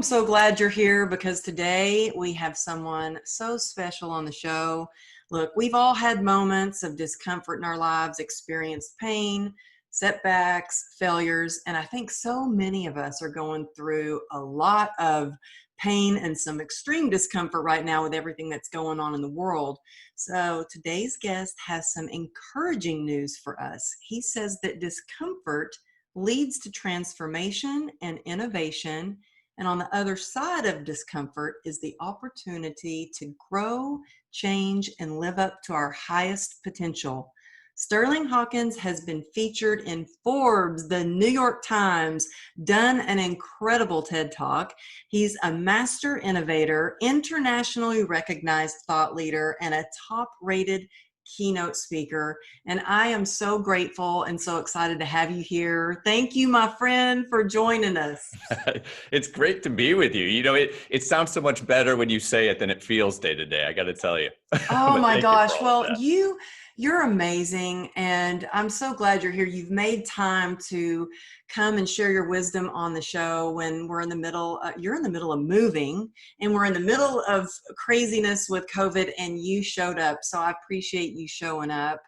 I'm so glad you're here because today we have someone so special on the show. Look, we've all had moments of discomfort in our lives, experienced pain, setbacks, failures, and I think so many of us are going through a lot of pain and some extreme discomfort right now with everything that's going on in the world. So today's guest has some encouraging news for us. He says that discomfort leads to transformation and innovation. And on the other side of discomfort is the opportunity to grow, change, and live up to our highest potential. Sterling Hawkins has been featured in Forbes, the New York Times, done an incredible TED Talk. He's a master innovator, internationally recognized thought leader, and a top-rated keynote speaker. And I am so grateful and so excited to have you here. Thank you, my friend, for joining us. It's great to be with you. You know, it sounds so much better when you say it than it feels day to day. I got to tell you. Oh my gosh. Well, you're amazing. And I'm so glad you're here. You've made time to come and share your wisdom on the show when we're in the middle, you're in the middle of moving and we're in the middle of craziness with COVID and you showed up. So I appreciate you showing up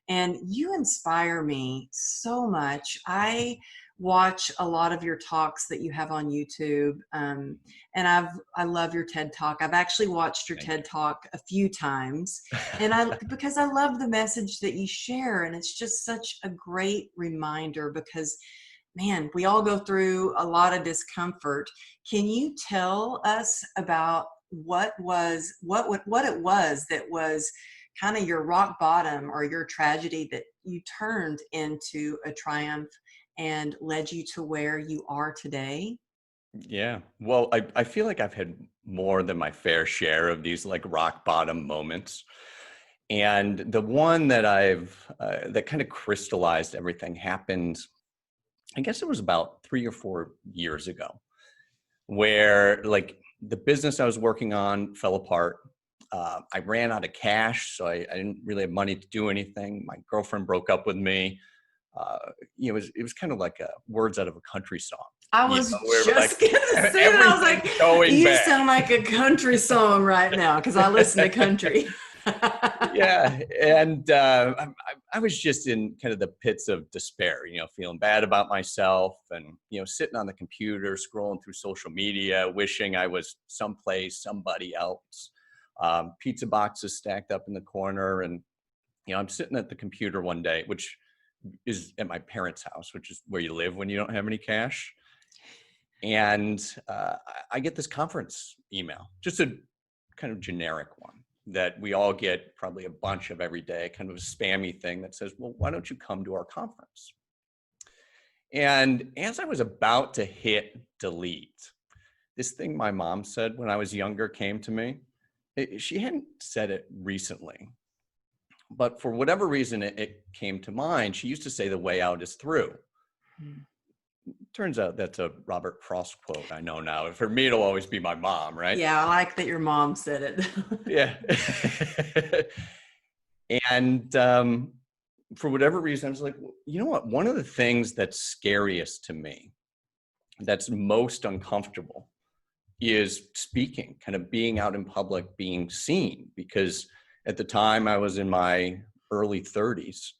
and you inspire me so much. I watch a lot of your talks that you have on YouTube. And I love your TED Talk. I've actually watched your TED Talk a few times and because I love the message that you share. And it's just such a great reminder because man, we all go through a lot of discomfort. Can you tell us about what it was that was kind of your rock bottom or your tragedy that you turned into a triumph and led you to where you are today? Yeah. Well, I feel like I've had more than my fair share of these like rock bottom moments. And the one that that kind of crystallized everything happened, I guess it was about 3 or 4 years ago, where like the business I was working on fell apart. I ran out of cash, so I didn't really have money to do anything. My girlfriend broke up with me. It was kind of like words out of a country song. I was just going to say that. I was like, you sound like a country song right now because I listen to country. Yeah. And I was just in kind of the pits of despair, feeling bad about myself and, sitting on the computer, scrolling through social media, wishing I was someplace, somebody else. Pizza boxes stacked up in the corner. And, I'm sitting at the computer one day, which is at my parents' house, which is where you live when you don't have any cash. And I get this conference email, just a kind of generic one that we all get probably a bunch of every day, kind of a spammy thing that says, well, why don't you come to our conference? And as I was about to hit delete, this thing my mom said when I was younger came to me. She hadn't said it recently, but for whatever reason, it came to mind. She used to say the way out is through. Turns out that's a Robert Frost quote I know now. For me, it'll always be my mom, right? Yeah, I like that your mom said it. Yeah. And for whatever reason, I was like, well, you know what? One of the things that's scariest to me, that's most uncomfortable, is speaking, kind of being out in public, being seen. Because at the time I was in my early 30s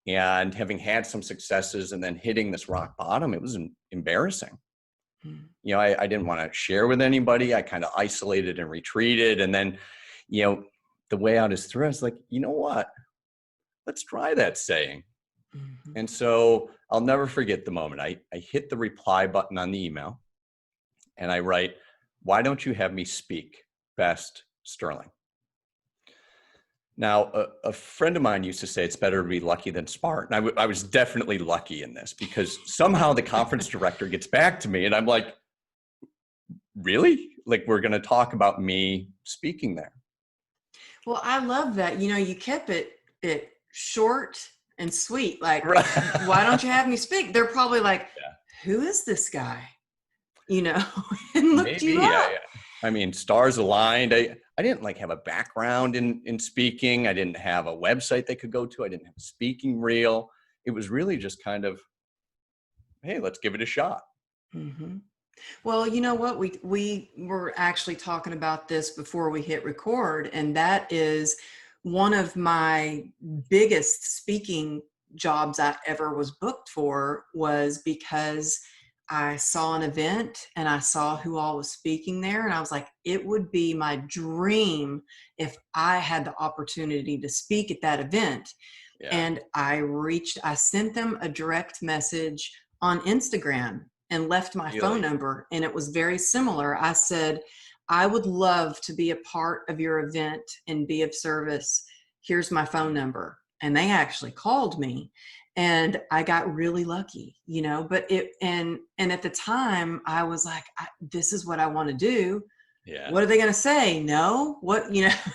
and having had some successes and then hitting this rock bottom, it was embarrassing. I didn't want to share with anybody. I kind of isolated and retreated. And then, the way out is through. I was like, you know what? Let's try that saying. Mm-hmm. And so I'll never forget the moment. I hit the reply button on the email and I write, why don't you have me speak? Best, Sterling. Now, a friend of mine used to say it's better to be lucky than smart. And I was definitely lucky in this because somehow the conference director gets back to me and I'm like, really? Like, we're going to talk about me speaking there. Well, I love that. You kept it short and sweet. Like, right. Why don't you have me speak? They're probably like, who is this guy? And looked you up. I mean, stars aligned. I didn't have a background in speaking. I didn't have a website they could go to. I didn't have a speaking reel. It was really just kind of, hey, let's give it a shot. Mm-hmm. Well, you know what? We were actually talking about this before we hit record, and that is one of my biggest speaking jobs I ever was booked for was because I saw an event and I saw who all was speaking there, and I was like, it would be my dream if I had the opportunity to speak at that event. Yeah. And I sent them a direct message on Instagram and left my phone Really? number. And it was very similar. I said, I would love to be a part of your event and be of service. Here's my phone number. And they actually called me and I got really lucky, but and at the time I was like, this is what I want to do. Yeah. What are they going to say? No,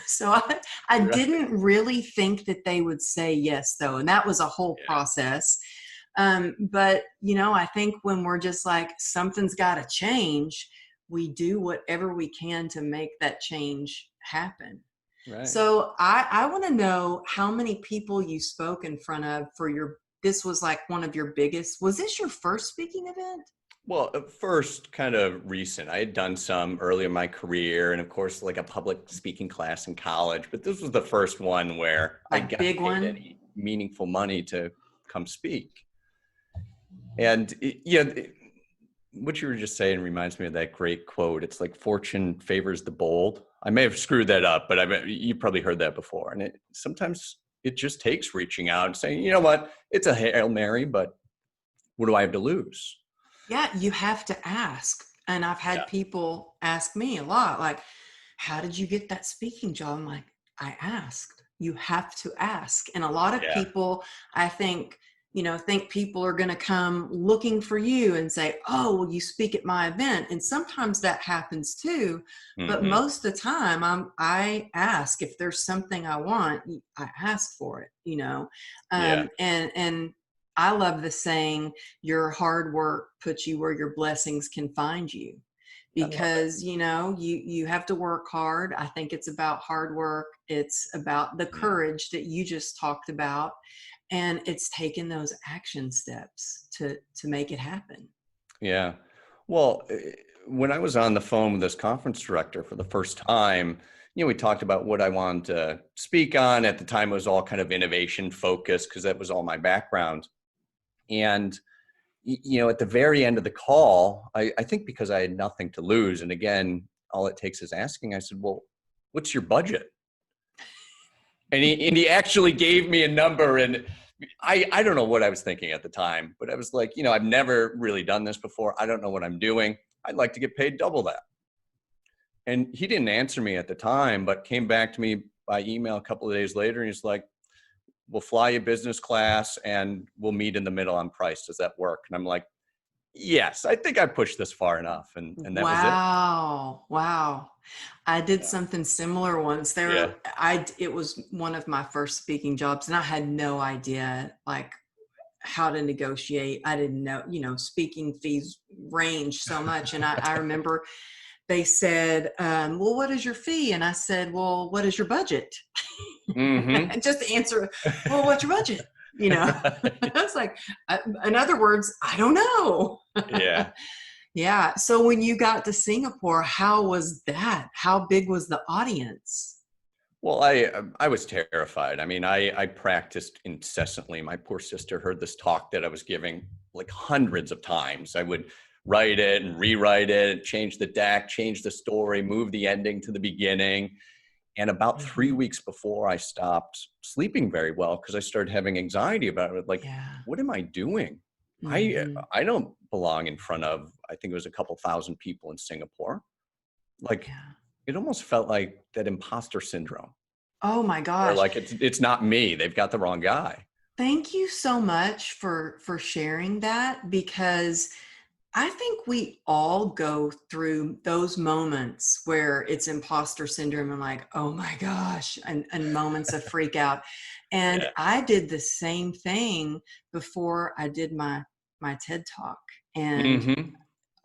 so I Right. didn't really think that they would say yes though. And that was a whole Yeah. process. But I think when we're just like, something's got to change, we do whatever we can to make that change happen. Right. So I want to know how many people you spoke in front of this was like one of your biggest, was this your first speaking event? Well, at first, kind of recent. I had done some early in my career, and of course, like a public speaking class in college. But this was the first one where I Like got big paid one? any meaningful money to come speak. And what you were just saying reminds me of that great quote. It's like fortune favors the bold. I may have screwed that up, but you probably heard that before. And sometimes it just takes reaching out and saying, you know what, it's a Hail Mary, but what do I have to lose? Yeah, you have to ask. And I've had Yeah. people ask me a lot, like, how did you get that speaking job? I'm like, I asked. You have to ask. And a lot of Yeah. people, I think people are going to come looking for you and say, oh, well, you speak at my event. And sometimes that happens too. But Hmm. most of the time, I ask if there's something I want, I ask for it. Yeah. And I love the saying, your hard work puts you where your blessings can find you, I love it. because you have to work hard. I think it's about hard work, it's about the Yeah. courage that you just talked about, and it's taking those action steps to make it happen. Yeah. Well, when I was on the phone with this conference director for the first time, we talked about what I wanted to speak on. At the time, it was all kind of innovation focused because that was all my background. And, at the very end of the call, I think because I had nothing to lose, and again, all it takes is asking, I said, well, what's your budget? And he actually gave me a number, and I don't know what I was thinking at the time, but I was like, I've never really done this before. I don't know what I'm doing. I'd like to get paid double that. And he didn't answer me at the time, but came back to me by email a couple of days later. And he's like, we'll fly you business class and we'll meet in the middle on price. Does that work? And I'm like, yes, I think I pushed this far enough. And that was it. Wow. Wow. I did Yeah. something similar once. Yeah. It was one of my first speaking jobs, and I had no idea like how to negotiate. I didn't know, speaking fees range so much. And I remember they said, well, what is your fee? And I said, well, what is your budget? Mm-hmm. And just to answer, well, what's your budget? I was like, in other words, I don't know. Yeah. Yeah. So when you got to Singapore, how was that? How big was the audience? Well, I was terrified. I mean, I practiced incessantly. My poor sister heard this talk that I was giving like hundreds of times. I would write it and rewrite it, change the deck, change the story, move the ending to the beginning. And about 3 weeks before I stopped sleeping very well, because I started having anxiety about it, like, Yeah. what am I doing? I Hmm. I don't belong in front of, I think it was a couple thousand people in Singapore. Like, Yeah. it almost felt like that imposter syndrome. Oh my Or gosh. like it's not me. They've got the wrong guy. Thank you so much for sharing that, because I think we all go through those moments where it's imposter syndrome and like, oh my gosh, and moments of freak out. And Yeah. I did the same thing before I did my TED talk. And Mhm.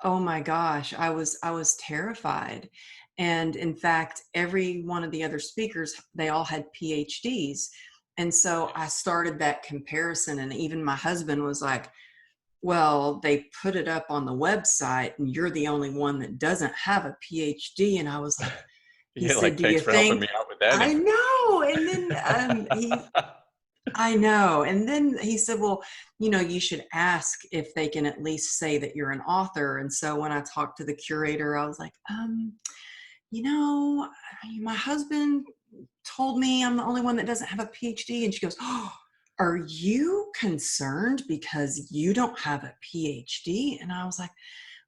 oh my gosh, I was terrified. And in fact, every one of the other speakers, they all had PhDs. And so I started that comparison, and even my husband was like, well, they put it up on the website and you're the only one that doesn't have a PhD. And I was like, he Yeah, said, like, do you thanks for helping think? me out with that I information. know. And then I know. And then he said, well, you should ask if they can at least say that you're an author. And so when I talked to the curator, I was like, you know, my husband told me I'm the only one that doesn't have a PhD. And she goes, oh, are you concerned because you don't have a PhD? And I was like,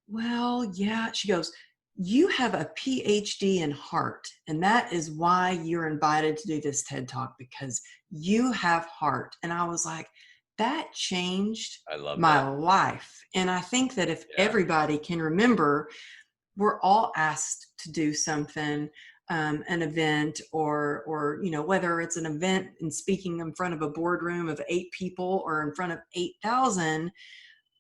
well, yeah. She goes, you have a PhD in heart. And that is why you're invited to do this TED Talk, because you have heart. And I was like, that changed I love my that. life. And I think that if Yeah. everybody can remember, we're all asked to do something, an event, or whether it's an event and speaking in front of a boardroom of 8 people or in front of 8,000,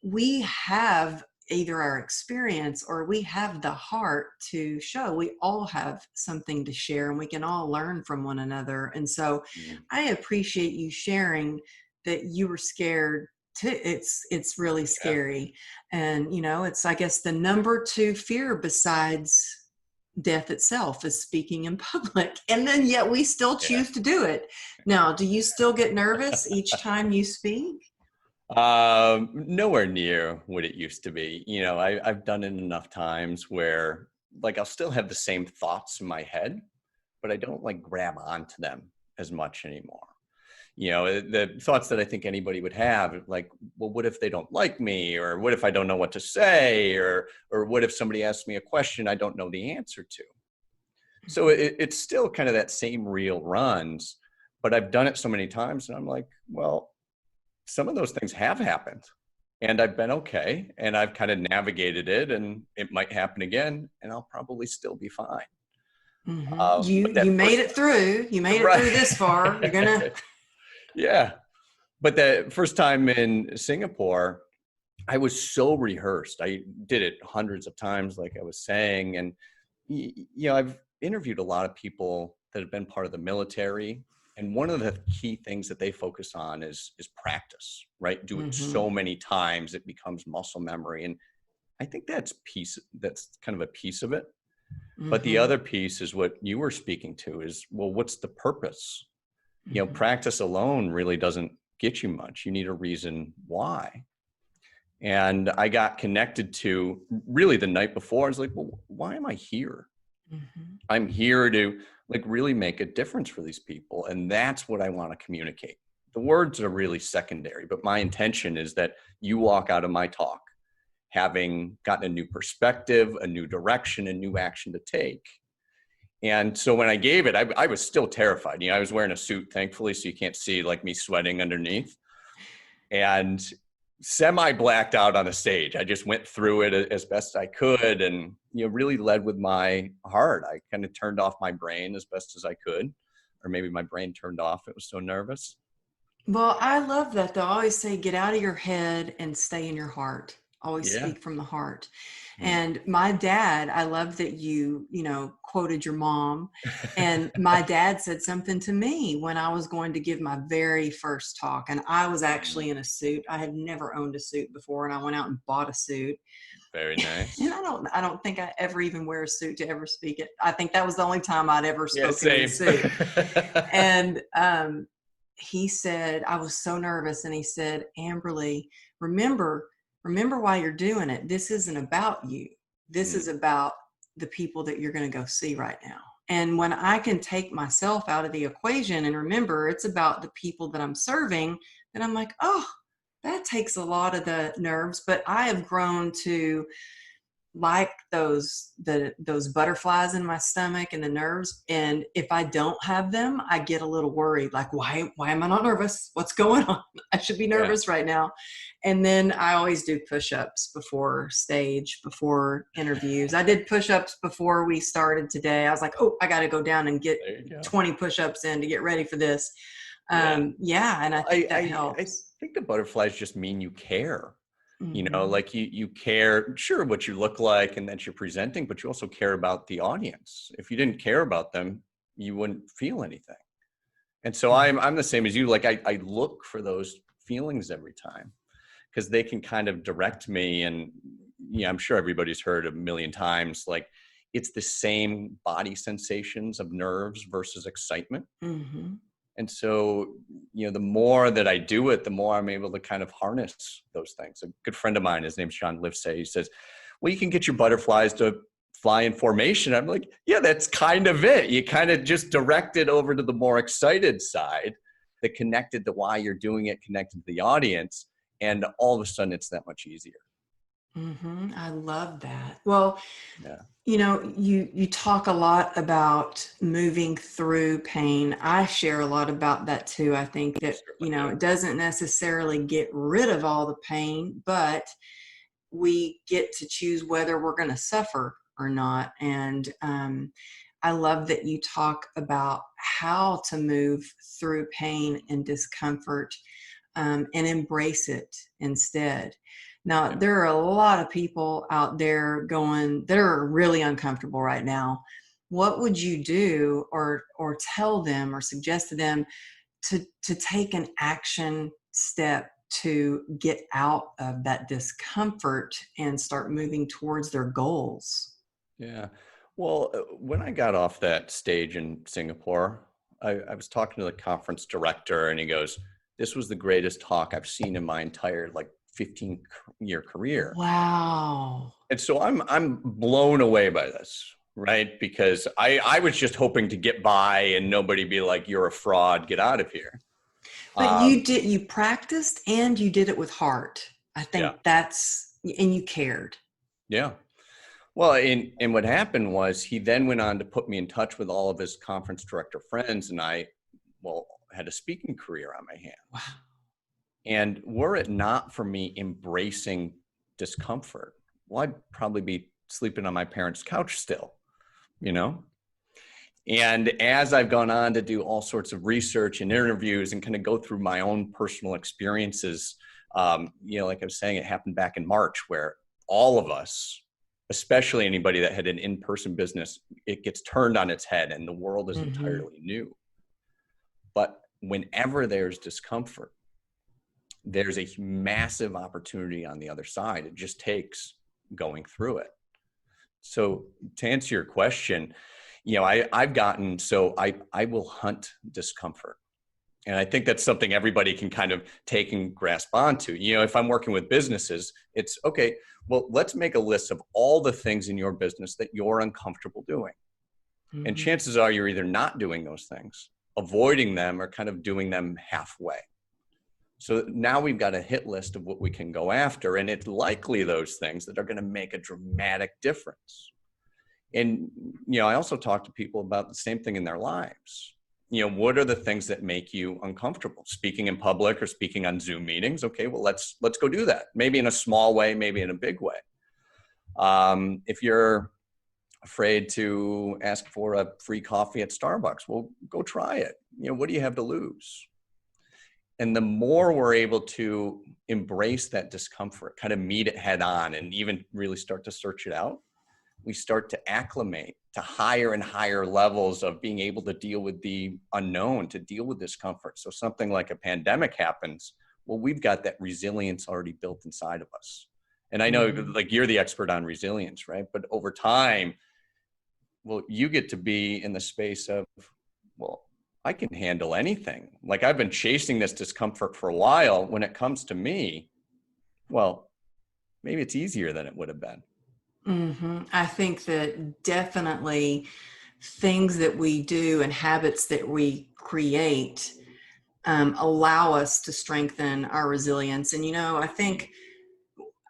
we have either our experience or we have the heart to show. We all have something to share and we can all learn from one another. And so Mm. I appreciate you sharing that you were scared too. It's really Yeah. scary. And it's, I guess, the number 2 fear besides death itself is speaking in public. And then yet we still Yeah. choose to do it. Now, do you still get nervous each time you speak? Nowhere near what it used to be. I've done it enough times where, like, I'll still have the same thoughts in my head, but I don't like grab onto them as much anymore. The thoughts that I think anybody would have, like, well, what if they don't like me? Or what if I don't know what to say? Or what if somebody asks me a question I don't know the answer to? So it's still kind of that same reel runs, but I've done it so many times and I'm like, well, some of those things have happened and I've been okay. And I've kind of navigated it, and it might happen again and I'll probably still be fine. Mm-hmm. But You that made first, it through. You made it right. through this far. You're gonna. Yeah. But the first time in Singapore, I was so rehearsed. I did it hundreds of times, like I was saying. And, I've interviewed a lot of people that have been part of the military. And one of the key things that they focus on is practice, right? Do it Mm-hmm. so many times, it becomes muscle memory. And I think that's kind of a piece of it. But the Mm-hmm. other piece is what you were speaking to is, well, what's the purpose? Mm-hmm. Practice alone really doesn't get you much. You need a reason why. And I got connected to, really, the night before. I was like, well, why am I here? Mm-hmm. I'm here to, like, really make a difference for these people. And that's what I want to communicate. The words are really secondary, but my intention is that you walk out of my talk having gotten a new perspective, a new direction, a new action to take. And so when I gave it, I was still terrified. I was wearing a suit, thankfully, so you can't see, like, me sweating underneath. And semi blacked out on the stage. I just went through it as best I could, and really led with my heart. I kind of turned off my brain as best as I could, or maybe my brain turned off. It was so nervous. Well, I love that though. I always say, get out of your head and stay in your heart. Always Yeah. speak from the heart. Mm. And my dad, I love that you quoted your mom. And my dad said something to me when I was going to give my very first talk. And I was actually in a suit. I had never owned a suit before. And I went out and bought a suit. Very And nice. I don't think I ever even wear a suit to ever speak it. I think that was the only time I'd ever Yeah, spoken in a same. suit. And he said, I was so nervous. And he said, Amberly, remember why you're doing it. This isn't about you. This Mm. is about the people that you're going to go see right now. And when I can take myself out of the equation and remember it's about the people that I'm serving, then I'm like, oh, that takes a lot of the nerves. But I have grown to like those butterflies in my stomach and the nerves. And if I don't have them, I get a little worried, like, why am I not nervous? What's going on? I should be Yeah. nervous right now. And then I always do push-ups before stage, before interviews. I did push-ups before we started today. I was like, oh, I got to go down and get There you go. 20 push-ups in to get ready for this. Yeah. And I think that I helps. think the butterflies just mean you care. Mm-hmm. Like, you care, sure, what you look like and that you're presenting, but you also care about the audience. If you didn't care about them, you wouldn't feel anything. And so I'm the same as you. Like, I look for those feelings every time, because they can kind of direct me. And I'm sure everybody's heard a million times, like it's the same body sensations of nerves versus excitement. Mm-hmm. And so, the more that I do it, the more I'm able to kind of harness those things. A good friend of mine, his name's John Livesay, he says, well, you can get your butterflies to fly in formation. I'm like, yeah, that's kind of it. You kind of just direct it over to the more excited side that connected to why you're doing it, connected to the audience. And all of a sudden it's that much easier. Mm-hmm. I love that. Well, Yeah. you talk a lot about moving through pain. I share a lot about that too. I think that, Certainly do. it doesn't necessarily get rid of all the pain, but we get to choose whether we're going to suffer or not. And I love that you talk about how to move through pain and discomfort, and embrace it instead. Now, Yeah. there are a lot of people out there that are really uncomfortable right now. What would you do or tell them or suggest to them to take an action step to get out of that discomfort and start moving towards their goals? Yeah. Well, when I got off that stage in Singapore, I was talking to the conference director and he goes, this was the greatest talk I've seen in my entire 15-year career. Wow. And so I'm blown away by this, right? Because I was just hoping to get by and nobody be like, you're a fraud, get out of here. But Um, you practiced and you did it with heart. I yeah. think and you cared. Yeah. Well, and what happened was he then went on to put me in touch with all of his conference director friends, and I, had a speaking career on my hands. Wow. And were it not for me embracing discomfort, well, I'd probably be sleeping on my parents' couch still, you know? And as I've gone on to do all sorts of research and interviews and kind of go through my own personal experiences, like I was saying, it happened back in March where all of us, especially anybody that had an in-person business, it gets turned on its head and the world is Mm-hmm. entirely new. But whenever there's discomfort, there's a massive opportunity on the other side. It just takes going through it. So to answer your question, I will hunt discomfort. And I think that's something everybody can kind of take and grasp onto. If I'm working with businesses, it's okay, well, let's make a list of all the things in your business that you're uncomfortable doing. And Mm-hmm. chances are you're either not doing those things, avoiding them, or kind of doing them halfway. So now we've got a hit list of what we can go after. And it's likely those things that are going to make a dramatic difference. And, I also talk to people about the same thing in their lives. What are the things that make you uncomfortable? Speaking in public or speaking on Zoom meetings? Okay, well, let's go do that. Maybe in a small way, maybe in a big way. If you're afraid to ask for a free coffee at Starbucks, well, go try it. What do you have to lose? And the more we're able to embrace that discomfort, kind of meet it head on and even really start to search it out, we start to acclimate to higher and higher levels of being able to deal with the unknown, to deal with discomfort. So something like a pandemic happens, well, we've got that resilience already built inside of us. And I know Mm-hmm. you're the expert on resilience, right? But over time, well, you get to be in the space of, well, I can handle anything. Like I've been chasing this discomfort for a while. When it comes to me, well, maybe it's easier than it would have been. Mm-hmm. I think that definitely things that we do and habits that we create allow us to strengthen our resilience. And I think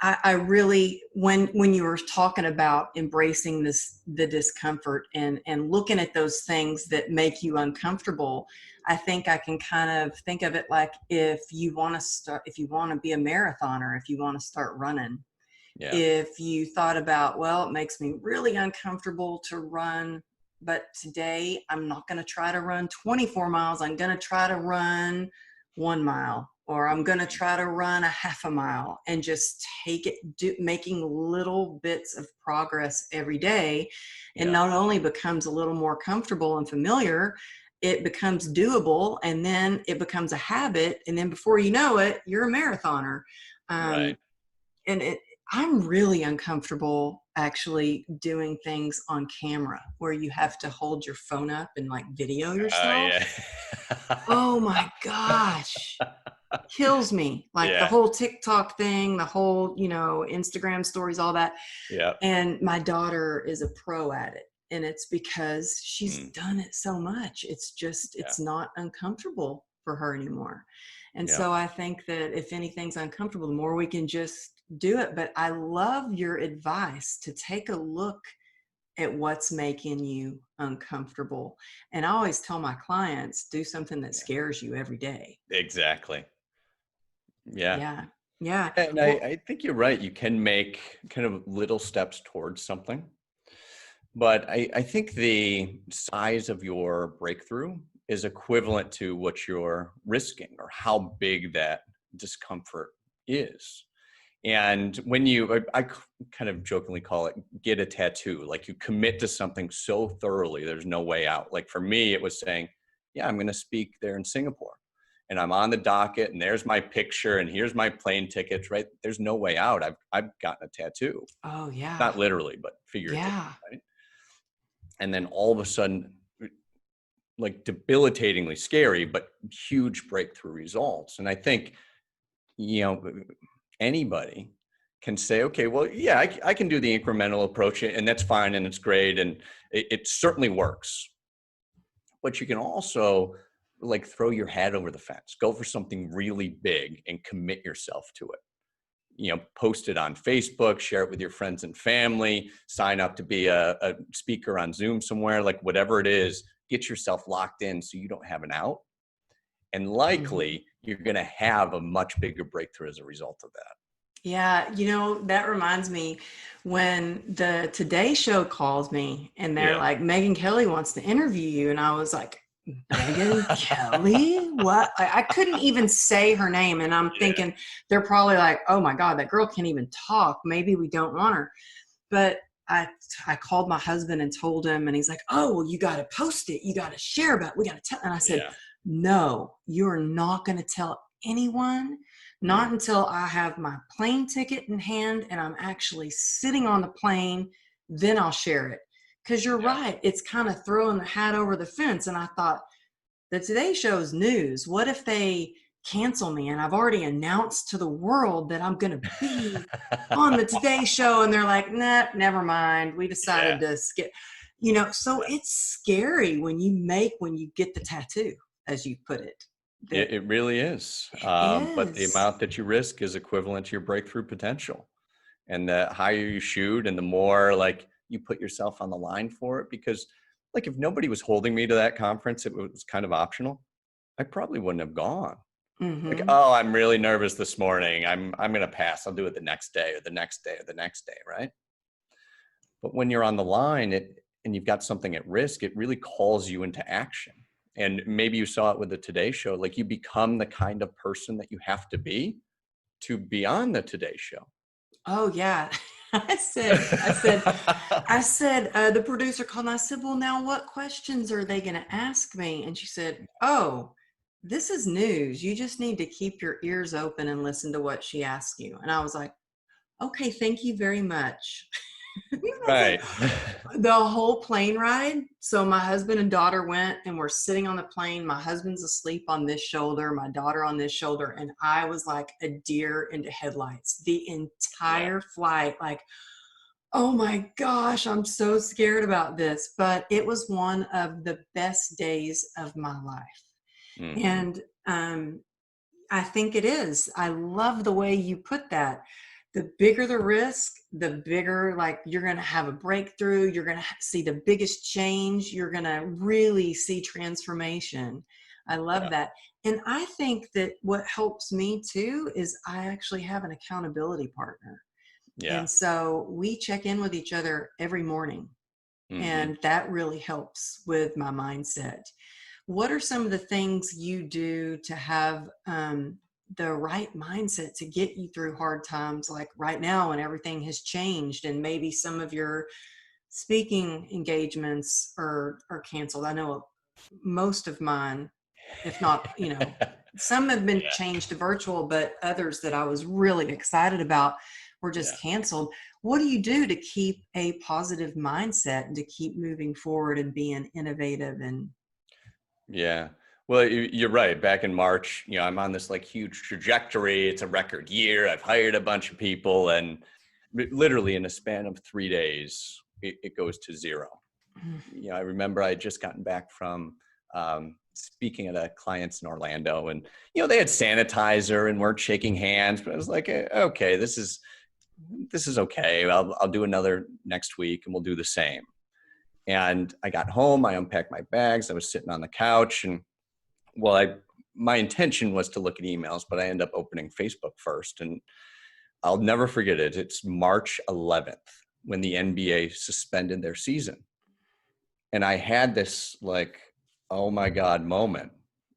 I really, when you were talking about embracing the discomfort and looking at those things that make you uncomfortable, I think I can kind of think of it like if you want to be a marathoner, if you want to start running. Yeah. If you thought about, well, it makes me really uncomfortable to run, but today I'm not going to try to run 24 miles. I'm going to try to run 1 mile, or I'm going to try to run a half a mile and just making little bits of progress every day. And Yeah. not only becomes a little more comfortable and familiar, it becomes doable, and then it becomes a habit. And then before you know it, you're a marathoner. Um, Right. and I'm really uncomfortable actually doing things on camera where you have to hold your phone up and like video Oh, yourself. yeah. Oh my gosh. Kills me. Like the Yeah. whole TikTok thing, the whole, Instagram stories, all that. Yeah. And my daughter is a pro at it. And it's because she's Mm, done it so much. It's just, yeah. it's not uncomfortable for her anymore. And Yeah. so I think that if anything's uncomfortable, the more we can just do it. But I love your advice to take a look at what's making you uncomfortable. And I always tell my clients, do something that Yeah. scares you every day. Exactly. Yeah. Yeah. Yeah. And I, Well, I think you're right. You can make kind of little steps towards something. But I think the size of your breakthrough is equivalent to what you're risking or how big that discomfort is. And when I kind of jokingly call it get a tattoo, like you commit to something so thoroughly, there's no way out. Like for me, it was saying, yeah, I'm going to speak there in Singapore and I'm on the docket and there's my picture and here's my plane tickets, right? There's no way out. I've gotten a tattoo, oh, yeah. not literally, but figuratively, Yeah. right? And then all of a sudden, like debilitatingly scary, but huge breakthrough results. And I think, you know, anybody can say, okay, well, yeah, I can do the incremental approach and that's fine and it's great. And it certainly works. But you can also like throw your hat over the fence, go for something really big and commit yourself to it. You know, post it on Facebook, share it with your friends and family, sign up to be a speaker on Zoom somewhere, like whatever it is, get yourself locked in so you don't have an out. And Mhm. likely you're going to have a much bigger breakthrough as a result of that. Yeah, that reminds me when the Today Show calls me and they're Yeah. like, Megan Kelly wants to interview you. And I was like, Megan Kelly? What? I couldn't even say her name. And I'm Yeah. thinking they're probably like, oh my God, that girl can't even talk. Maybe we don't want her. But I I called my husband and told him, and he's like, "Oh, well, you got to post it. You got to share about it. We got to tell." And I said, Yeah. "No, you're not going to tell anyone, not Mm, until I have my plane ticket in hand and I'm actually sitting on the plane. Then I'll share it." Because you're yeah. right, it's kind of throwing the hat over the fence. And I thought, the Today Show's news. What if they cancel me and I've already announced to the world that I'm going to be on the Today Show? And they're like, nah, never mind. We Yeah. decided to skip, so Yeah. it's scary when you get the tattoo, as you put it, that It really is. it But the is. amount that you risk is equivalent to your breakthrough potential. And the higher you shoot and the more like you put yourself on the line for it, because like if nobody was holding me to that conference, it was kind of optional. I probably wouldn't have gone. Like, Mm-hmm. oh, I'm really nervous this morning. I'm gonna pass. I'll do it the next day or the next day or the next day, right? But when you're on the line, and you've got something at risk, it really calls you into action. And maybe you saw it with the Today Show. Like you become the kind of person that you have to be on the Today Show. Oh yeah. I said, the producer called and I said, well, now what questions are they going to ask me? And she said, oh, this is news. You just need to keep your ears open and listen to what she asks you. And I was like, okay, thank you very much. I said, Right. the whole plane ride. So my husband and daughter went and we're sitting on the plane. My husband's asleep on this shoulder, my daughter on this shoulder. And I was like a deer into headlights the Yeah. entire flight. Like, oh my gosh, I'm so scared about this. But it was one of the best days of my life. Hmm. And I think it is. I love the way you put that. The bigger the risk, the bigger, like, you're going to have a breakthrough. You're going to see the biggest change. You're going to really see transformation. I love Yeah. that. And I think that what helps me too is I actually have an accountability partner. Yeah. And so we check in with each other every morning. Hmm. And that really helps with my mindset. What are some of the things you do to have the right mindset to get you through hard times, like right now when everything has changed and maybe some of your speaking engagements are canceled? I know most of mine, if not, Some have been Yeah. changed to virtual, but others that I was really excited about were Yeah. just canceled. What do you do to keep a positive mindset and to keep moving forward and being innovative? And Yeah. Well, you're right. Back in March, I'm on this like huge trajectory. It's a record year. I've hired a bunch of people, and literally in a span of 3 days, it goes to zero. I remember I had just gotten back from speaking at a client's in Orlando, and they had sanitizer and weren't shaking hands, but I was like, okay, this is okay. I'll do another next week, and we'll do the same. And I got home, I unpacked my bags, I was sitting on the couch, and my intention was to look at emails, but I ended up opening Facebook first, and I'll never forget it. It's March 11th when the NBA suspended their season. And I had this like, oh my God moment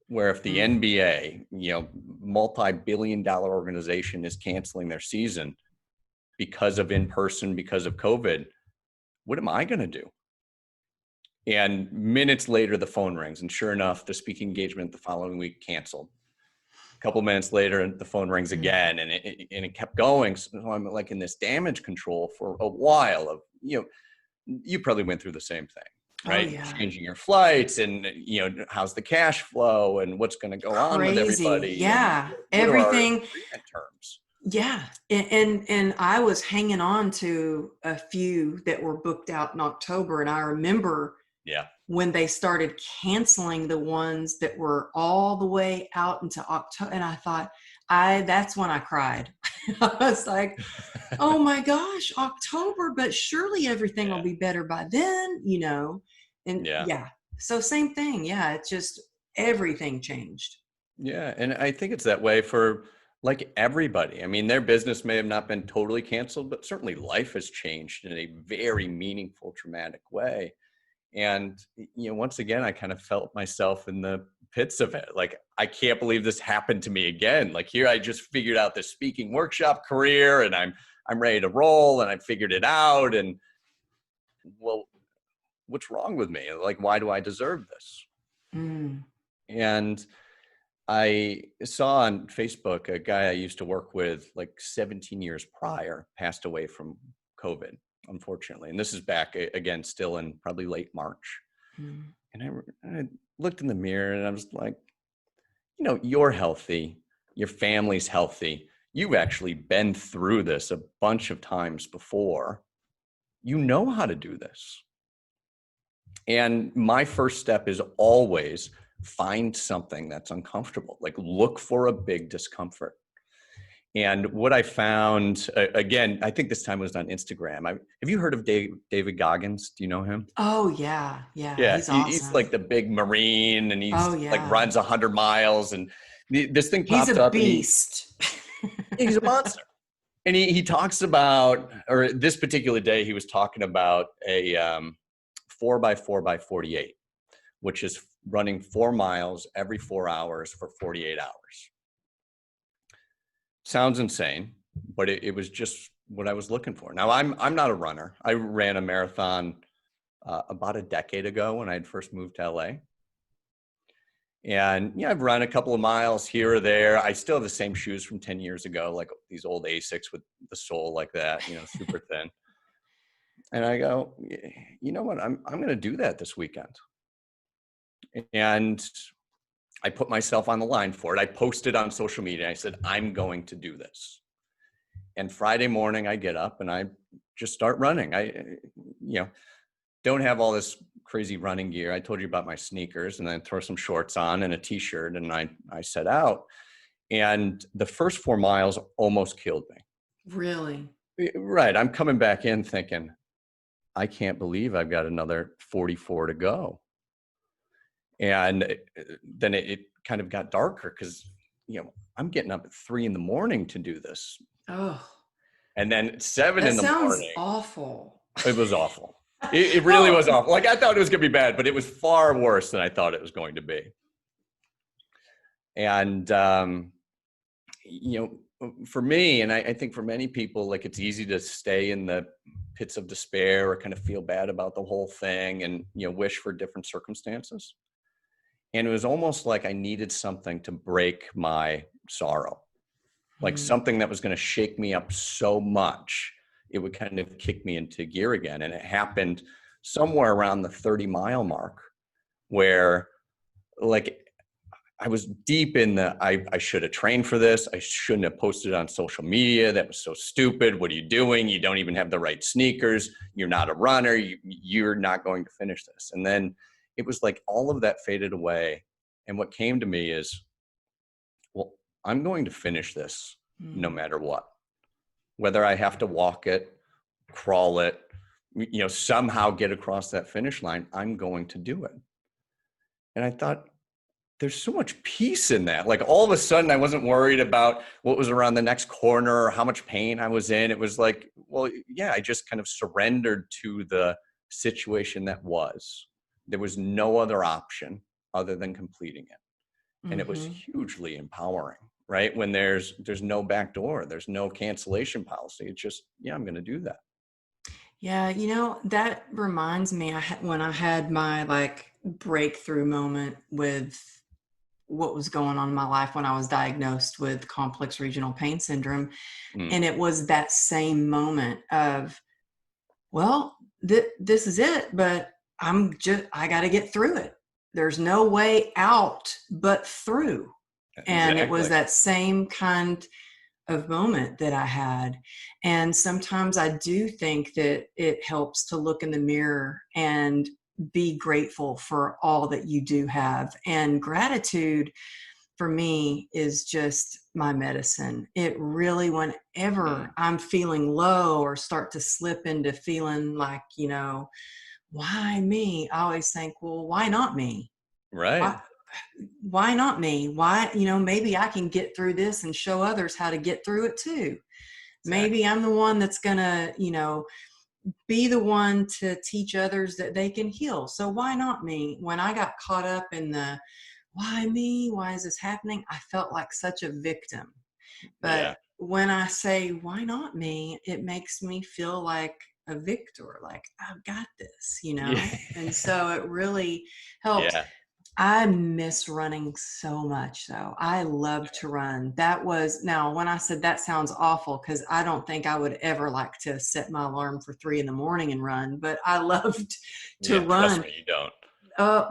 where if the NBA, multi-billion dollar organization is canceling their season because of in-person, because of COVID, what am I going to do? And minutes later, the phone rings. And sure enough, the speaking engagement the following week canceled. A couple minutes later, the phone rings again, and it kept going. So I'm like in this damage control for a while of, you probably went through the same thing, oh right? yeah, Changing your flights and, how's the cash flow and what's going to go on with crazy. everybody and Yeah, what are our everything. agreement terms? Yeah, and I was hanging on to a few that were booked out in October, and I remember Yeah. when they started canceling the ones that were all the way out into October, and I thought, that's when I cried. I was like, oh my gosh, October, but surely everything will Yeah. be better by then, and Yeah. yeah. So same thing. Yeah, it's just everything changed. Yeah. And I think it's that way for like everybody. I mean, their business may have not been totally canceled, but certainly life has changed in a very meaningful, traumatic way. And, once again, I kind of felt myself in the pits of it. Like, I can't believe this happened to me again. Like here, I just figured out this speaking workshop career and I'm ready to roll and I figured it out. And well, what's wrong with me? Like, why do I deserve this? Mm. And I saw on Facebook a guy I used to work with like 17 years prior passed away from COVID, unfortunately. And this is back again, still in probably late March. Mm. And I looked in the mirror and I was like, you're healthy. Your family's healthy. You've actually been through this a bunch of times before. You know how to do this. And my first step is always find something that's uncomfortable, like look for a big discomfort. And what I found, again, I think this time was on Instagram. Have you heard of David Goggins? Do you know him? Oh yeah, yeah, Yeah, he's he's awesome. like the big Marine, and Oh he's like yeah, runs 100 miles, and this thing he's popped a up, and beast. he's a monster. And he talks about, or this particular day, he was talking about a 4x4x48, which is running 4 miles every 4 hours for 48 hours. Sounds insane, but it was just what I was looking for. Now I'm not a runner. I ran a marathon about a decade ago when I had first moved to LA. And yeah, I've run a couple of miles here or there. I still have the same shoes from 10 years ago, like these old Asics with the sole like that, super thin. And I go, you know what? I'm going to do that this weekend. And I put myself on the line for it. I posted on social media. I said, I'm going to do this. And Friday morning I get up and I just start running. I don't have all this crazy running gear. I told you about my sneakers, and then throw some shorts on and a t-shirt, and I set out. And the first 4 miles almost killed me. Really? Right. I'm coming back in thinking, I can't believe I've got another 44 to go. And then it kind of got darker because, I'm getting up at 3 a.m. to do this. Oh, And then 7 that in the sounds morning, awful. it was awful. It really Well, was awful. Like I thought it was going to be bad, but it was far worse than I thought it was going to be. And, for me, and I think for many people, like it's easy to stay in the pits of despair or kind of feel bad about the whole thing and, wish for different circumstances. And it was almost like I needed something to break my sorrow, like Mm. something that was going to shake me up so much, it would kind of kick me into gear again. And it happened somewhere around the 30-mile mark where, like, I was deep in I should have trained for this. I shouldn't have posted on social media. That was so stupid. What are you doing? You don't even have the right sneakers. You're not a runner. You're not going to finish this. And then it was like all of that faded away. And what came to me is, well, I'm going to finish this no Mm. matter what, whether I have to walk it, crawl it, somehow get across that finish line, I'm going to do it. And I thought, there's so much peace in that. Like, all of a sudden I wasn't worried about what was around the next corner or how much pain I was in. It was like, well, yeah, I just kind of surrendered to the situation that was. There was no other option other than completing it. And it was Mm-hmm. hugely empowering, right? When there's no back door, there's no cancellation policy. It's just, yeah, I'm going to do that. Yeah, that reminds me, when I had my like breakthrough moment with what was going on in my life when I was diagnosed with complex regional pain syndrome. Mm, And it was that same moment of, well, this is it, but I got to get through it. There's no way out but through. And it was exactly. that same kind of moment that I had. And sometimes I do think that it helps to look in the mirror and be grateful for all that you do have. And gratitude for me is just my medicine. It really, whenever Mm, I'm feeling low or start to slip into feeling like, why me? I always think, well, why not me? Why, right. why not me? Why, maybe I can get through this and show others how to get through it too. Maybe Exactly. I'm the one that's gonna, be the one to teach others that they can heal. So why not me? When I got caught up in the why me? Why is this happening? I felt like such a victim. But Yeah. when I say, why not me? It makes me feel like a victor, like I've got this. Yeah. And so it really helps. Yeah. I miss running so much though. I love to run. That was now when I said that sounds awful because I don't think I would ever like to set my alarm for 3 a.m. and run, but I loved to Yeah. Trust run. me, you don't.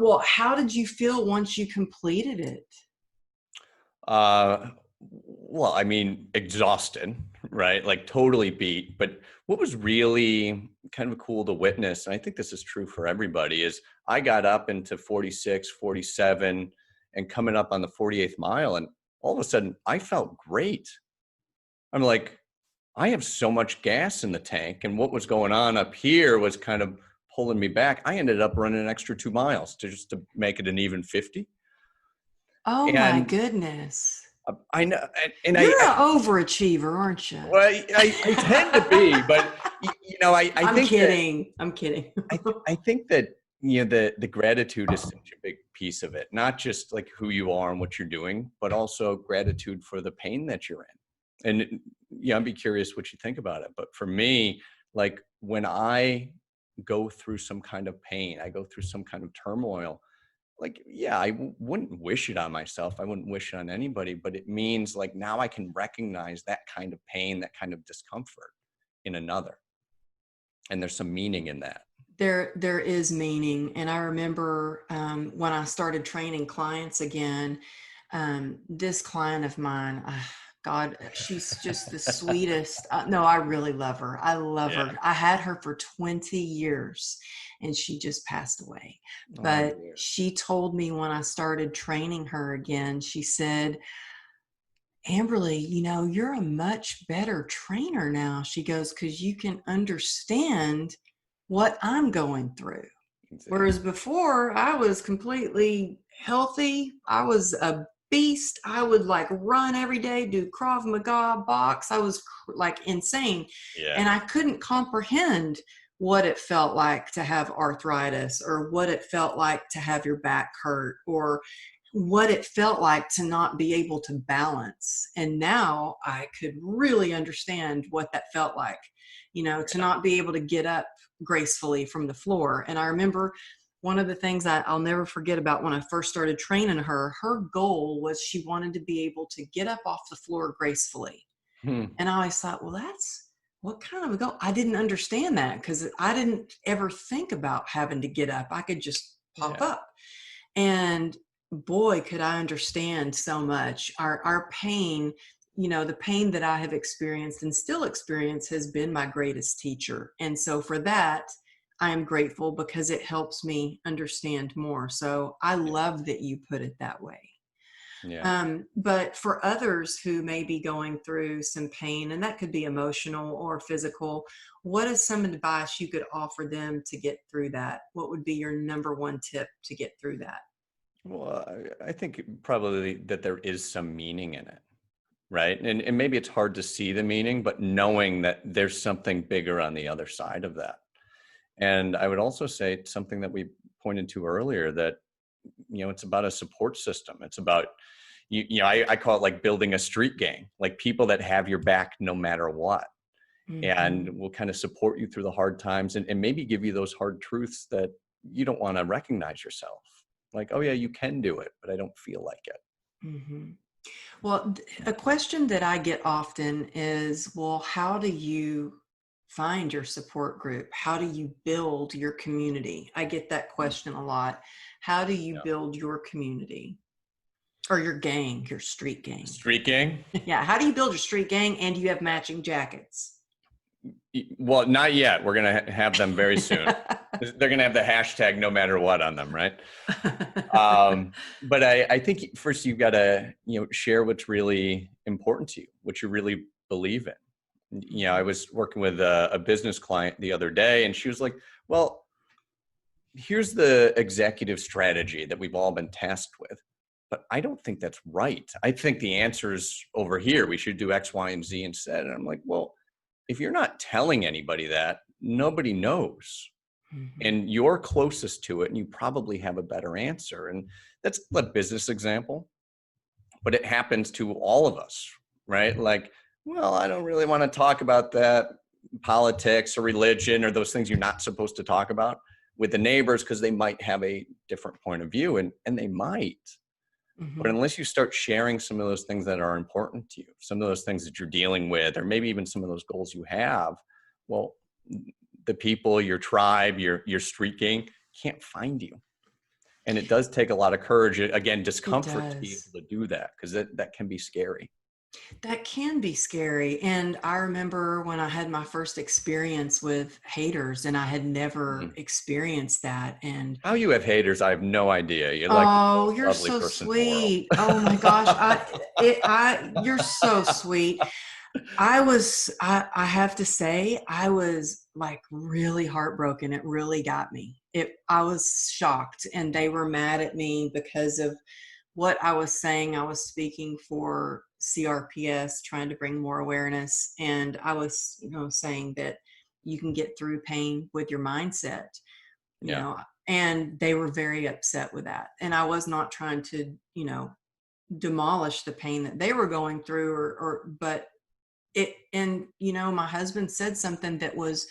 Well, how did you feel once you completed it? Well, I mean, exhausted, right? Like, totally beat. But what was really kind of cool to witness, and I think this is true for everybody, is I got up into 46, 47, and coming up on the 48th mile. And all of a sudden, I felt great. I'm like, I have so much gas in the tank. And what was going on up here was kind of pulling me back. I ended up running an extra 2 miles to make it an even 50. Oh my And goodness. I know, and You're an overachiever, aren't you? well, I tend to be, but I I'm think that kidding. I'm kidding. I think that the gratitude is such a big piece of it, not just like who you are and what you're doing, but also gratitude for the pain that you're in. And I'd be curious what you think about it. But for me, like, when I go through some kind of pain, I go through some kind of turmoil, like, yeah, wouldn't wish it on myself. I wouldn't wish it on anybody, but it means, like, now I can recognize that kind of pain, that kind of discomfort in another. And there's some meaning in that. There is meaning. And I remember when I started training clients again, this client of mine, God, she's just the sweetest. No, I really love her. I love Yeah. her. I had her for 20 years and she just passed away. Oh, But dear. she told me when I started training her again, she said, Amberly, you're a much better trainer now. She goes, because you can understand what I'm going through. Whereas Exactly. before, I was completely healthy. I was a beast. I would like run every day, do Krav Maga, box. I was like insane. Yeah. And I couldn't comprehend what it felt like to have arthritis or what it felt like to have your back hurt or what it felt like to not be able to balance. And now I could really understand what that felt like, to Yeah. not be able to get up gracefully from the floor. And I remember one of the things I'll never forget about when I first started training her, her goal was she wanted to be able to get up off the floor gracefully. Hmm. And I always thought, well, that's what kind of a goal? I didn't understand that because I didn't ever think about having to get up. I could just pop Yeah. up. And boy, could I understand so much. Our pain, the pain that I have experienced and still experience has been my greatest teacher. And so for that, I am grateful because it helps me understand more. So I love that you put it that way. Yeah. But for others who may be going through some pain, and that could be emotional or physical, what is some advice you could offer them to get through that? What would be your number one tip to get through that? Well, I think probably that there is some meaning in it, right? And maybe it's hard to see the meaning, but knowing that there's something bigger on the other side of that. And I would also say something that we pointed to earlier, that, it's about a support system. It's about, I call it like building a street gang, like people that have your back no matter what, and Mhm. will kind of support you through the hard times, and maybe give you those hard truths that you don't want to recognize yourself. Like, oh yeah, you can do it, but I don't feel like it. Mhm. Well, a question that I get often is, well, how do you find your support group? How do you build your community? I get that Mm. question a lot. How do you Yeah. build your community or your gang, your street gang? Street gang? Yeah. How do you build your street gang and do you have matching jackets? Well, not yet. We're going to have them very soon. They're going to have the hashtag no matter what on them, right? But I think first you've got to, share what's really important to you, what you really believe in. I Mhm. was working with a business client the other day, and she was like, well, here's the executive strategy that we've all been tasked with, but I don't think that's right. I think the answer's over here. We should do X, Y, and Z instead. And I'm like, well, if you're not telling anybody that, nobody knows. Mhm. And you're closest to it, and you probably have a better answer. And that's a business example, but it happens to all of us, right? Like, well, I don't really want to talk about that, politics or religion or those things you're not supposed to talk about with the neighbors, because they might have a different point of view, and they might. But Mhm. unless you start sharing some of those things that are important to you, some of those things that you're dealing with, or maybe even some of those goals you have, well, the people, your tribe, your street gang can't find you. And it does take a lot of courage, again, It discomfort, to be does. able to do that, because that can be scary. That can be scary. And I remember when I had my first experience with haters, and I had never Mhm. experienced that. And How you have haters, I have no idea. You're like the oh, most you're lovely so person in the world. sweet. Oh my gosh. You're so sweet. I have to say, I was like really heartbroken. It really got me. I was shocked, and they were mad at me because of what I was saying. I was speaking for CRPS, trying to bring more awareness. And I was, saying that you can get through pain with your mindset, you Yeah. know, and they were very upset with that. And I was not trying to, demolish the pain that they were going through but my husband said something that was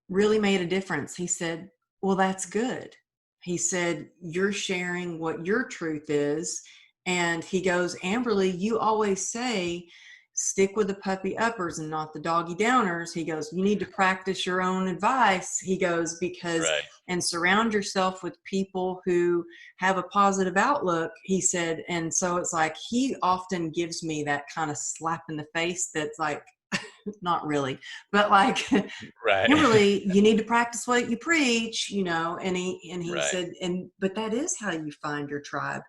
really made a difference. He said, well, that's good. He said, you're sharing what your truth is. And he goes, Amberly, you always say, stick with the puppy uppers and not the doggy downers. He goes, you need to practice your own advice. He goes, because, Right. and surround yourself with people who have a positive outlook. He said, and so it's like, he often gives me that kind of slap in the face that's like, not really, but like, Right. Kimberly, you need to practice what you preach, and he Right. said, but that is how you find your tribe.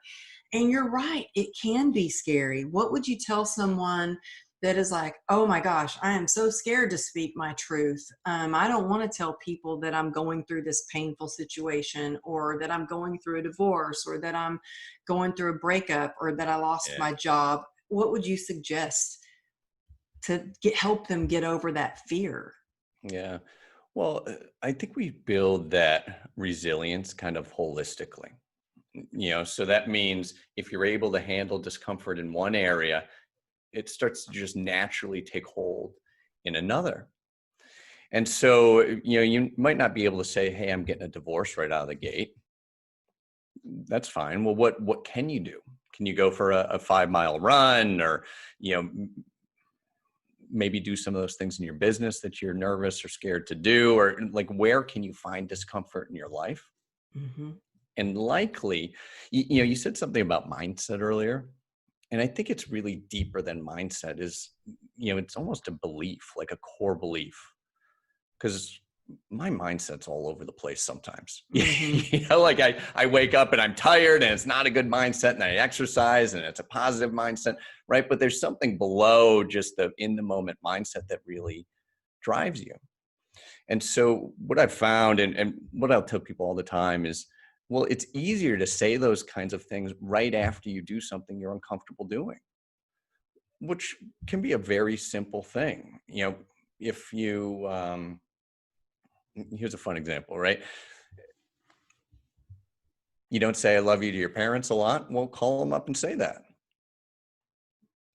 And you're right, it can be scary. What would you tell someone that is like, oh my gosh, I am so scared to speak my truth. I don't want to tell people that I'm going through this painful situation, or that I'm going through a divorce, or that I'm going through a breakup, or that I lost Yeah. my job. What would you suggest to help them get over that fear? Yeah. Well, I think we build that resilience kind of holistically. So that means if you're able to handle discomfort in one area, it starts to just naturally take hold in another. And so, you might not be able to say, hey, I'm getting a divorce right out of the gate, that's fine. Well, what can you do? Can you go for a 5 mile run, or, you know, maybe do some of those things in your business that you're nervous or scared to do? Or like, where can you find discomfort in your life? Mm-hmm. And likely, you know, you said something about mindset earlier. And I think it's really deeper than mindset. Is, you know, it's almost a belief, like a core belief. Because my mindset's all over the place sometimes. Mm-hmm. You know, like I wake up and I'm tired and it's not a good mindset, and I exercise and it's a positive mindset, right? But there's something below just the in the moment mindset that really drives you. And so what I've found, and what I'll tell people all the time is, well, it's easier to say those kinds of things right after you do something you're uncomfortable doing, which can be a very simple thing. You know, if you, here's a fun example, right? You don't say I love you to your parents a lot. Well, call them up and say that.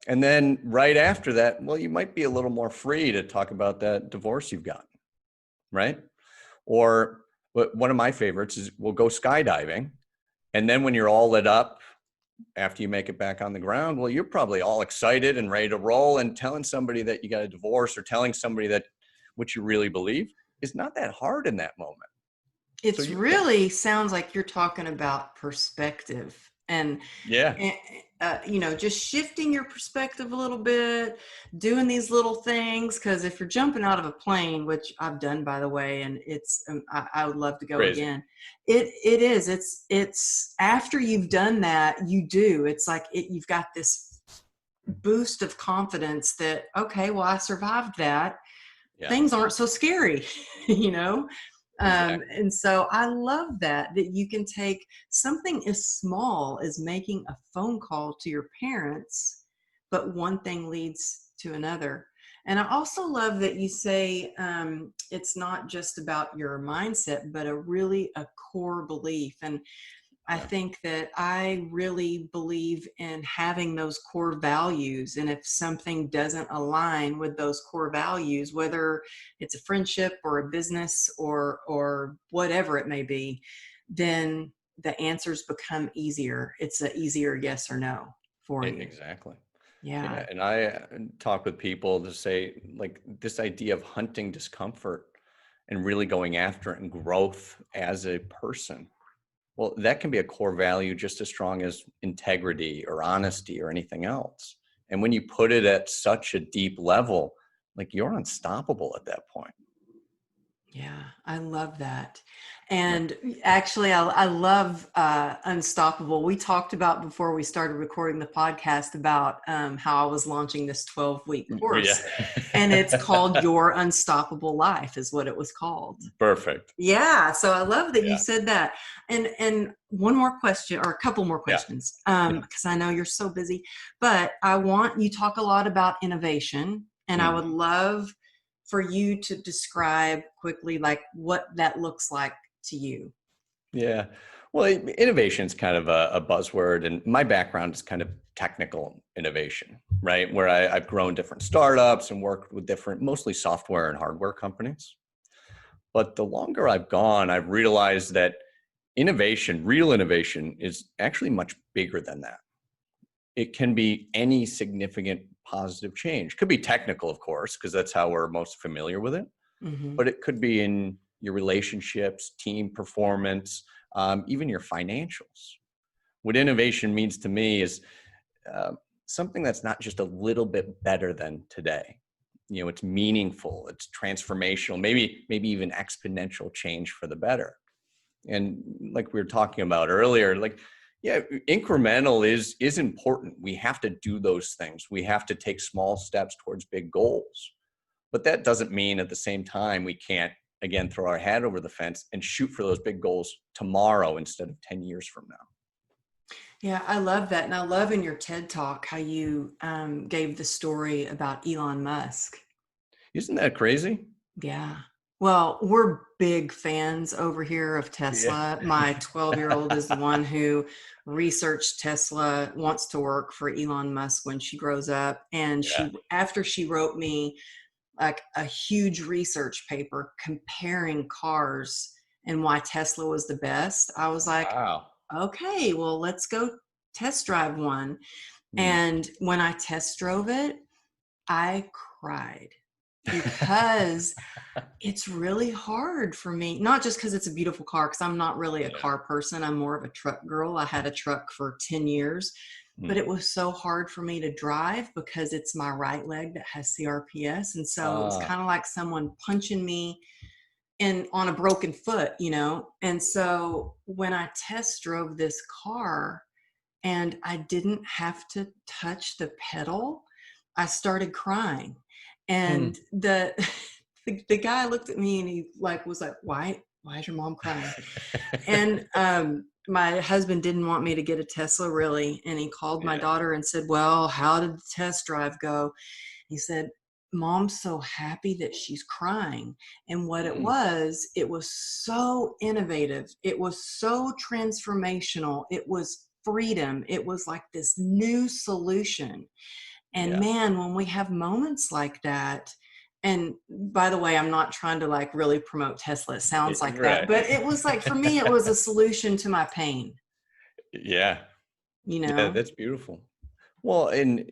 And then right after that, well, you might be a little more free to talk about that divorce you've gotten, right? Or one of my favorites is we'll go skydiving. And then when you're all lit up after you make it back on the ground, well, you're probably all excited and ready to roll, and telling somebody that you got a divorce or telling somebody that what you really believe is not that hard in that moment. So It's you can, really sounds like you're talking about perspective and, yeah, and you know, just shifting your perspective a little bit, doing these little things. Because if you're jumping out of a plane, which I've done, by the way, and it's I would love to go crazy. again. It is. It's after you've done that, you do. It's like you've got this boost of confidence that, okay, well, I survived that. Yeah, Things aren't so scary, you know. exactly. And so I love that you can take something as small as making a phone call to your parents, but one thing leads to another. And I also love that you say it's not just about your mindset, but a core belief. And I Yeah. think that I really believe in having those core values. And if something doesn't align with those core values, whether it's a friendship or a business or whatever it may be, then the answers become easier. It's an easier yes or no for you. Exactly. Yeah. Yeah. And I talk with people to say, like, this idea of hunting discomfort and really going after it and growth as a person. Well, that can be a core value just as strong as integrity or honesty or anything else. And when you put it at such a deep level, like, you're unstoppable at that point. Yeah, I love that. Yeah. And actually, I love Unstoppable. We talked about before we started recording the podcast about how I was launching this 12-week Yeah. course, and it's called Your Unstoppable Life, is what it was called. Perfect. Yeah, so I love that you Yeah. said that. And one more question, or a couple more Yeah. questions, Yeah. because I know you're so busy. But I want you talk a lot about innovation, and I would Mhm. love for you to describe quickly, like what that looks like to you. Yeah. Well, innovation is kind of a buzzword, and my background is kind of technical innovation, right? Where I've grown different startups and worked with different, mostly software and hardware companies. But the longer I've gone, I've realized that innovation, real innovation, is actually much bigger than that. It can be any significant positive change. Could be technical, of course, because that's how we're most familiar with it. Hmm. But it could be in your relationships, team performance, even your financials. What innovation means to me is uh, something that's not just a little bit better than today. You know, it's meaningful, it's transformational, maybe even exponential change for the better. And like we were talking about earlier, like, yeah, incremental is important. We have to do those things. We have to take small steps towards big goals. But that doesn't mean at the same time we can't, again, throw our hat over the fence and shoot for those big goals tomorrow instead of 10 years from now. Yeah, I love that. And I love in your TED talk how you gave the story about Elon Musk. Isn't that crazy? Yeah. Well, we're big fans over here of Yeah. Tesla. My 12-year-old is the one who researched Tesla, wants to work for Elon Musk when she grows up. And Yeah. after she wrote me like a huge research paper comparing cars and why Tesla was the best, I was like, Wow. okay, well, let's go test drive one. Mm. And when I test drove it, I cried because it's really hard for me, not just because it's a beautiful car, because I'm not really a Yeah. car person. I'm more of a truck girl. I had a truck for 10 years, but Mm. it was so hard for me to drive because it's my right leg that has CRPS. And so it was Ah. kind of like someone punching me in on a broken foot, you know? And so when I test drove this car and I didn't have to touch the pedal, I started crying. Mm. And the guy looked at me and he like was like, why is your mom crying? And my husband didn't want me to get a Tesla really. And he called my Yeah. daughter and said, well, how did the test drive go? He said, Mom's so happy that she's crying. And what Mm. it was so innovative. It was so transformational. It was freedom. It was like this new solution. And Yeah. man, when we have moments like that, and by the way, I'm not trying to like really promote Tesla. It sounds like that, Right. but it was like, for me, it was a solution to my pain, Yeah. you Yeah, know? that's beautiful. Well, and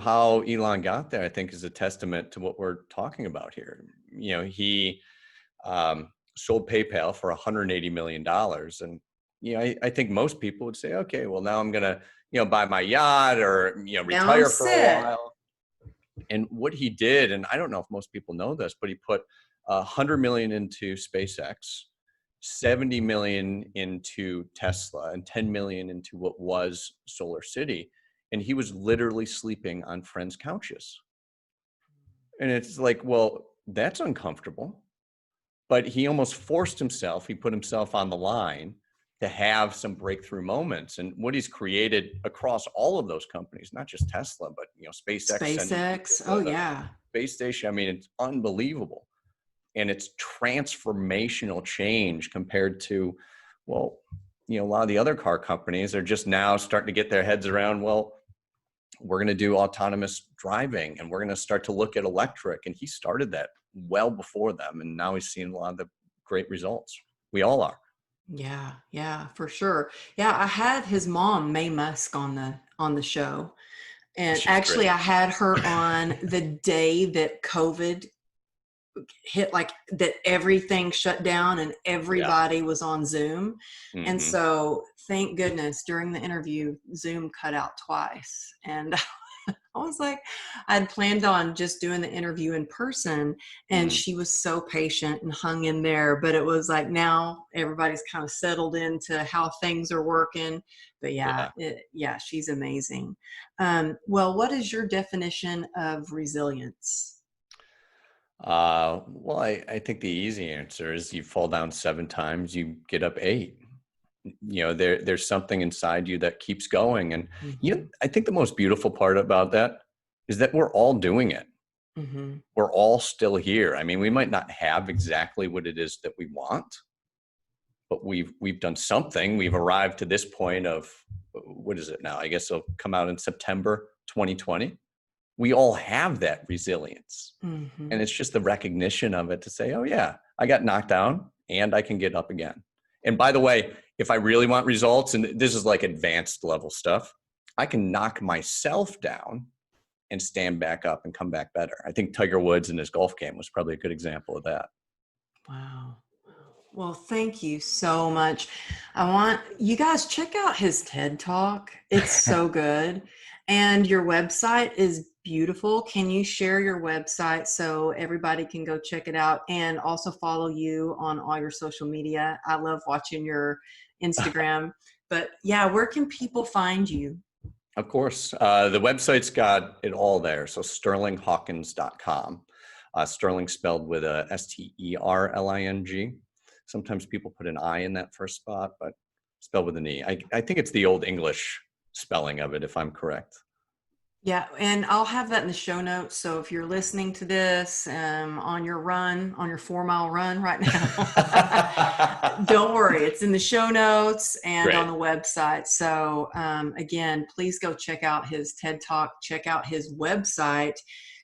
how Elon got there, I think, is a testament to what we're talking about here. He sold PayPal for $180 million, and I think most people would say, okay, well, now I'm gonna buy my yacht or Now I'm retire for a set. while. And what he did, and I don't know if most people know this, but he put 100 million into SpaceX, 70 million into Tesla, and 10 million into what was Solar City. And he was literally sleeping on friends' couches. And it's like, well, that's uncomfortable. But he almost forced himself, he put himself on the line to have some breakthrough moments. And what he's created across all of those companies, not just Tesla, but SpaceX sending people SpaceX. Oh to the yeah. space station. I mean, it's unbelievable. And it's transformational change compared to, well, a lot of the other car companies are just now starting to get their heads around, well, we're going to do autonomous driving and we're going to start to look at electric. And he started that well before them. And now he's seeing a lot of the great results. We all are. Yeah, yeah, for sure. Yeah, I had his mom, Mae Musk, on the show. And She's actually great. I had her on the day that COVID hit, like that everything shut down and Yeah. everybody was on Zoom. And Hmm. so thank goodness during the interview, Zoom cut out twice. And I was like, I'd planned on just doing the interview in person, and Mm. she was so patient and hung in there. But it was like now everybody's kind of settled into how things are working. But Yeah. yeah, she's amazing. Well, what is your definition of resilience? Well, I think the easy answer is you fall down 7 times, you get up 8. There's something inside you that keeps going. And Hmm. I think the most beautiful part about that is that we're all doing it. Hmm. We're all still here. I mean, we might not have exactly what it is that we want, but we've done something. We've arrived to this point of, what is it now? I guess it'll come out in September 2020. We all have that resilience. Hmm. And it's just the recognition of it to say, oh yeah, I got knocked down and I can get up again. And by the way, if I really want results, and this is like advanced level stuff, I can knock myself down and stand back up and come back better. I think Tiger Woods in his golf game was probably a good example of that. Wow. Well, thank you so much. I want you guys check out his TED Talk. It's so good. And your website is beautiful. Can you share your website so everybody can go check it out and also follow you on all your social media? I love watching your Instagram. But yeah, where can people find you? Of course, the website's got it all there. So sterlinghawkins.com. Sterling spelled with a Sterling. Sometimes people put an I in that first spot, but spelled with an E. I think it's the old English spelling of it, if I'm correct. Yeah, and I'll have that in the show notes. So if you're listening to this on your run, on your 4 mile run right now, don't worry, it's in the show notes and on Great. the website. So again, please go check out his TED Talk, check out his website,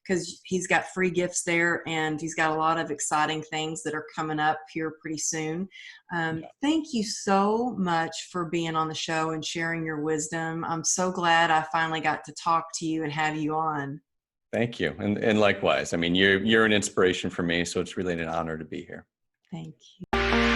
because he's got free gifts there, and he's got a lot of exciting things that are coming up here pretty soon. Thank you so much for being on the show and sharing your wisdom. I'm so glad I finally got to talk to you and have you on. Thank you. And likewise, I mean, you're an inspiration for me. So it's really an honor to be here. Thank you.